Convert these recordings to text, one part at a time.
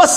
بس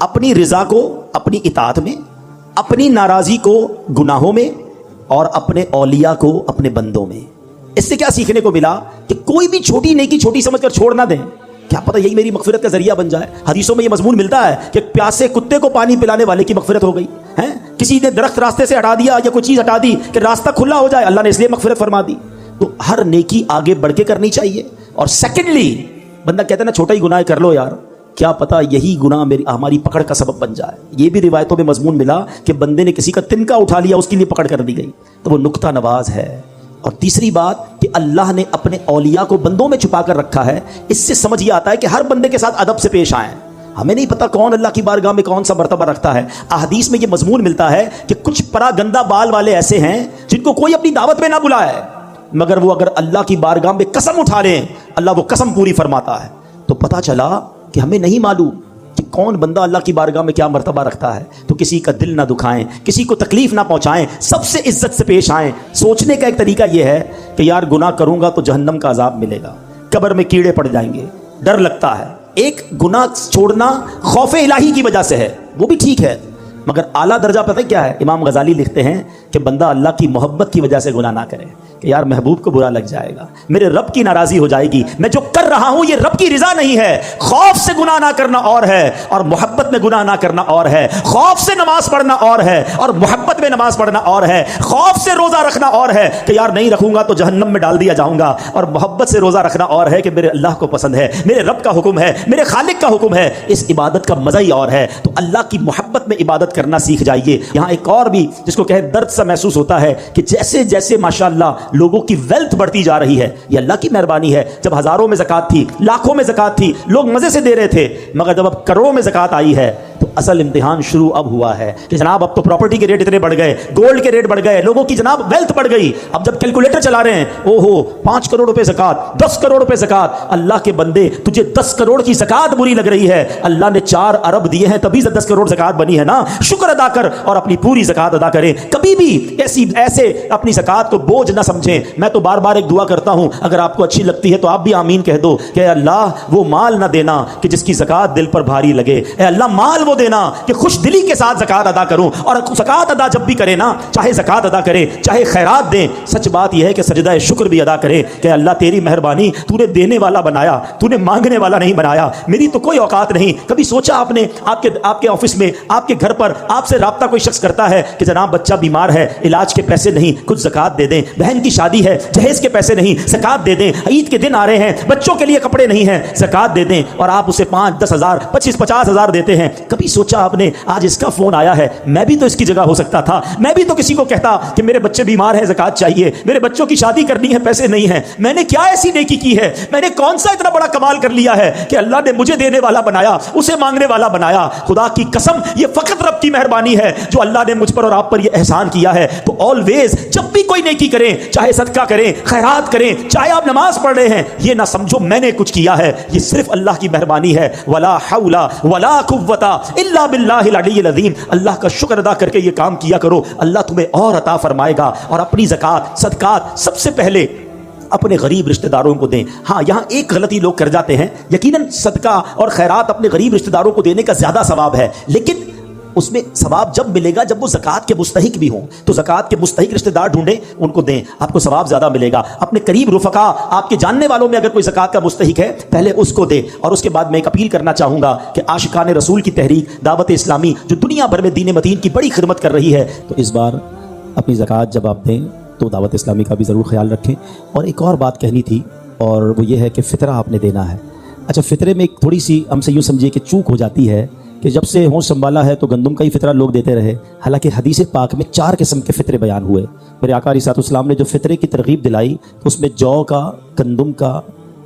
اپنی رضا کو اپنی اطاعت میں، اپنی ناراضی کو گناہوں میں، اور اپنے اولیاء کو اپنے بندوں میں۔ اس سے کیا سیکھنے کو ملا کہ کوئی بھی چھوٹی نیکی چھوٹی سمجھ کر چھوڑ نہ دیں، کیا پتہ یہی میری مغفرت کا ذریعہ بن جائے۔ حدیثوں میں یہ مضمون ملتا ہے کہ پیاسے کتے کو پانی پلانے والے کی مغفرت ہو گئی ہے، کسی نے درخت راستے سے ہٹا دیا یا کوئی چیز ہٹا دی کہ راستہ کھلا ہو جائے، اللہ نے اس لیے مغفرت فرما دی۔ تو ہر نیکی آگے بڑھ کے کرنی چاہیے۔ اور سیکنڈلی، بندہ کہتا ہے نا چھوٹا ہی گناہ کر لو یار، کیا پتہ یہی گناہ ہماری پکڑ کا سبب بن جائے۔ یہ بھی روایتوں میں مضمون ملا کہ بندے نے کسی کا تنکا اٹھا لیا، اس کے لیے پکڑ کر دی گئی، تو وہ نکتہ نواز ہے۔ اور تیسری بات کہ اللہ نے اپنے اولیاء کو بندوں میں چھپا کر رکھا ہے، اس سے سمجھ یہ آتا ہے کہ ہر بندے کے ساتھ ادب سے پیش آئیں۔ ہمیں نہیں پتا کون اللہ کی بارگاہ میں کون سا مرتبہ رکھتا ہے۔ احادیث میں یہ مضمون ملتا ہے کہ کچھ پرا گندہ بال والے ایسے ہیں جن کو کوئی اپنی دعوت میں نہ بلائے، مگر وہ اگر اللہ کی بارگاہ میں قسم اٹھا لیں، اللہ وہ قسم پوری فرماتا ہے۔ تو پتہ چلا کہ ہمیں نہیں معلوم کہ کون بندہ اللہ کی بارگاہ میں کیا مرتبہ رکھتا ہے، تو کسی کا دل نہ دکھائیں، کسی کو تکلیف نہ پہنچائیں، سب سے عزت سے پیش آئیں۔ سوچنے کا ایک طریقہ یہ ہے کہ یار گناہ کروں گا تو جہنم کا عذاب ملے گا، قبر میں کیڑے پڑ جائیں گے، ڈر لگتا ہے۔ ایک گناہ چھوڑنا خوف الہی کی وجہ سے ہے، وہ بھی ٹھیک ہے، مگر اعلیٰ درجہ پتہ کیا ہے؟ امام غزالی لکھتے ہیں کہ بندہ اللہ کی محبت کی وجہ سے گناہ نہ کرے کہ یار محبوب کو برا لگ جائے گا، میرے رب کی ناراضی ہو جائے گی، میں جو کر رہا ہوں یہ رب کی رضا نہیں ہے۔ خوف سے گناہ نہ کرنا اور ہے، اور محبت میں گناہ نہ کرنا اور ہے۔ خوف سے نماز پڑھنا اور ہے، اور محبت میں نماز پڑھنا اور ہے۔ خوف سے روزہ رکھنا اور ہے کہ یار نہیں رکھوں گا تو جہنم میں ڈال دیا جاؤں گا، اور محبت سے روزہ رکھنا اور ہے کہ میرے اللہ کو پسند ہے، میرے رب کا حکم ہے، میرے خالق کا حکم ہے۔ اس عبادت کا مزہ ہی اور ہے۔ تو اللہ کی محبت میں عبادت کرنا سیکھ جائیے۔ یہاں ایک اور بھی جس کو کہ درد سا محسوس ہوتا ہے کہ جیسے جیسے ماشاءاللہ لوگوں کی ویلتھ بڑھتی جا رہی ہے، یہ اللہ کی مہربانی ہے۔ جب ہزاروں میں زکوٰۃ تھی، لاکھوں میں زکوٰۃ تھی، لوگ مزے سے دے رہے تھے، مگر جب اب کروڑوں میں زکوٰۃ آئی ہے تو اصل امتحان شروع اب ہوا ہے کہ جناب اب تو پراپرٹی کے ریٹ اتنے بڑھ گئے، گولڈ کے ریٹ بڑھ گئے، لوگوں کی جناب ویلتھ بڑھ گئی۔ اب جب کیلکولیٹر چلا رہے ہیں، او ہو 5 کروڑ روپے زکوٰۃ، 10 کروڑ روپے زکوٰۃ۔ اللہ کے بندے، تجھے 10 کروڑ کی زکوٰۃ بری لگ رہی ہے، اللہ نے 4 ارب دیے ہیں تبھی سے 10 کروڑ زکوٰۃ بنی ہے نا۔ شکر ادا کر اور اپنی پوری زکوٰۃ ادا کریں۔ کبھی بھی ایسے اپنی زکوٰۃ کو بوجھ نہ سمجھیں۔ میں تو بار بار ایک دعا کرتا ہوں، اگر آپ کو اچھی لگتی ہے تو آپ بھی آمین کہہ دو کہ اے اللہ وہ مال نہ دینا کہ جس کی زکوٰۃ دل پر بھاری لگے، اے اللہ مال وہ دینا کہ خوش دلی کے ساتھ زکوٰۃ ادا کروں۔ اور زکوٰۃ ادا جب بھی کرے نا، چاہے زکوٰۃ ادا کرے چاہے خیرات دیں، سچ بات یہ ہے کہ سجدہ شکر بھی ادا کرے کہ اللہ تیری مہربانی، تو نے دینے والا بنایا، تو نے مانگنے والا نہیں بنایا، میری تو کوئی اوقات نہیں۔ کبھی سوچا آپ نے آپ کے آفس میں، آپ کے گھر پر آپ سے رابطہ کوئی شخص کرتا ہے کہ جناب بچہ بیمار ہے، علاج کے پیسے نہیں، کچھ زکوٰۃ دے دیں، بہن کی شادی ہے، جہیز کے پیسے نہیں، زکوٰۃ دے دیں، عید کے دن آ رہے ہیں، بچوں کے لیے کپڑے نہیں ہیں، زکوٰۃ دے دیں، اور آپ اسے 5 10 ہزار 25 50 ہزار دیتے ہیں۔ کبھی سوچا آپ نے آج اس کا فون آیا ہے، میں بھی تو اس کی جگہ ہو سکتا تھا، میں بھی تو کسی کو کہتا کہ میرے بچے بیمار ہیں، زکوٰۃ چاہیے، میرے بچوں کی شادی کرنی ہے، پیسے نہیں ہیں، میں نے کیا ایسی نیکی کی ہے، میں نے کون سا اتنا بڑا کمال کر لیا ہے کہ اللہ نے مجھے دینے والا بنایا، اسے مانگنے والا بنایا۔ خدا کی قسم یہ فقط رب کی مہربانی ہے جو اللہ نے مجھ پر اور آپ پر یہ احسان کیا ہے۔ تو آلویز جب بھی کوئی نیکی کریں، چاہے صدقہ کریں، خیرات کریں، چاہے آپ نماز پڑھ رہے ہیں، یہ نہ سمجھو میں نے کچھ کیا ہے، یہ صرف اللہ کی مہربانی ہے۔ ولا حول ولا قوت الا باللہ العلی العظیم۔ اللہ کا شکر ادا کر کے یہ کام کیا کرو، اللہ تمہیں اور عطا فرمائے گا۔ اور اپنی زکوٰۃ صدقات سب سے پہلے اپنے غریب رشتہ داروں کو دیں۔ ہاں یہاں ایک غلطی لوگ کر جاتے ہیں، یقیناً صدقہ اور خیرات اپنے غریب رشتہ داروں کو دینے کا زیادہ ثواب ہے، لیکن اس میں ثواب جب ملے گا جب وہ زکوٰۃ کے مستحق بھی ہوں، تو زکوٰۃ کے مستحق رشتہ دار ڈھونڈیں، ان کو دیں، آپ کو ثواب زیادہ ملے گا۔ اپنے قریب رفقا، آپ کے جاننے والوں میں اگر کوئی زکوٰۃ کا مستحق ہے، پہلے اس کو دیں۔ اور اس کے بعد میں ایک اپیل کرنا چاہوں گا کہ عاشقان رسول کی تحریک دعوت اسلامی جو دنیا بھر میں دین متین کی بڑی خدمت کر رہی ہے، تو اس بار اپنی زکوٰۃ جب آپ دیں تو دعوت اسلامی کا بھی ضرور خیال رکھیں۔ اور ایک اور بات کہنی تھی، اور وہ یہ ہے کہ فطرہ آپ نے دینا ہے۔ اچھا، فطرے میں ایک تھوڑی سی ہم سے یوں سمجھیے کہ چوک ہو جاتی ہے کہ جب سے ہوش سنبھالا ہے تو گندم کا ہی فطرہ لوگ دیتے رہے، حالانکہ حدیث پاک میں 4 قسم کے فطرے بیان ہوئے۔ میرے آقا علیہ السلام نے جو فطرے کی ترغیب دلائی تو اس میں جو کا، گندم کا،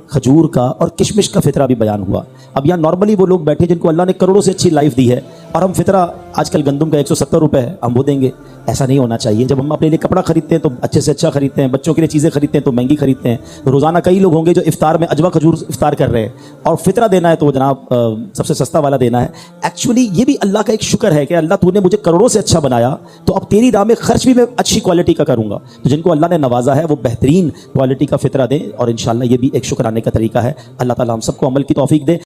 کھجور کا اور کشمش کا فطرہ بھی بیان ہوا۔ اب یہاں نارملی وہ لوگ بیٹھے جن کو اللہ نے کروڑوں سے اچھی لائف دی ہے، اور ہم فطرہ آج کل گندم کا 170 روپے ہے، ہم وہ دیں گے۔ ایسا نہیں ہونا چاہیے۔ جب ہم اپنے لیے کپڑا خریدتے ہیں تو اچھے سے اچھا خریدتے ہیں، بچوں کے لیے چیزیں خریدتے ہیں تو مہنگی خریدتے ہیں۔ روزانہ کئی لوگ ہوں گے جو افطار میں اجوا کھجور افطار کر رہے ہیں، اور فطرہ دینا ہے تو وہ جناب سب سے سستا والا دینا ہے۔ ایکچولی یہ بھی اللہ کا ایک شکر ہے کہ اللہ تو نے مجھے کروڑوں سے اچھا بنایا، تو اب تیری راہ میں خرچ بھی میں اچھی کوالٹی کا کروں گا۔ تو جن کو اللہ نے نوازا ہے وہ بہترین کوالٹی کا فطرہ دیں، اور انشاءاللہ یہ بھی ایک شکرانے کا طریقہ ہے۔ اللہ تعالیٰ ہم سب کو عمل کی توفیق دے۔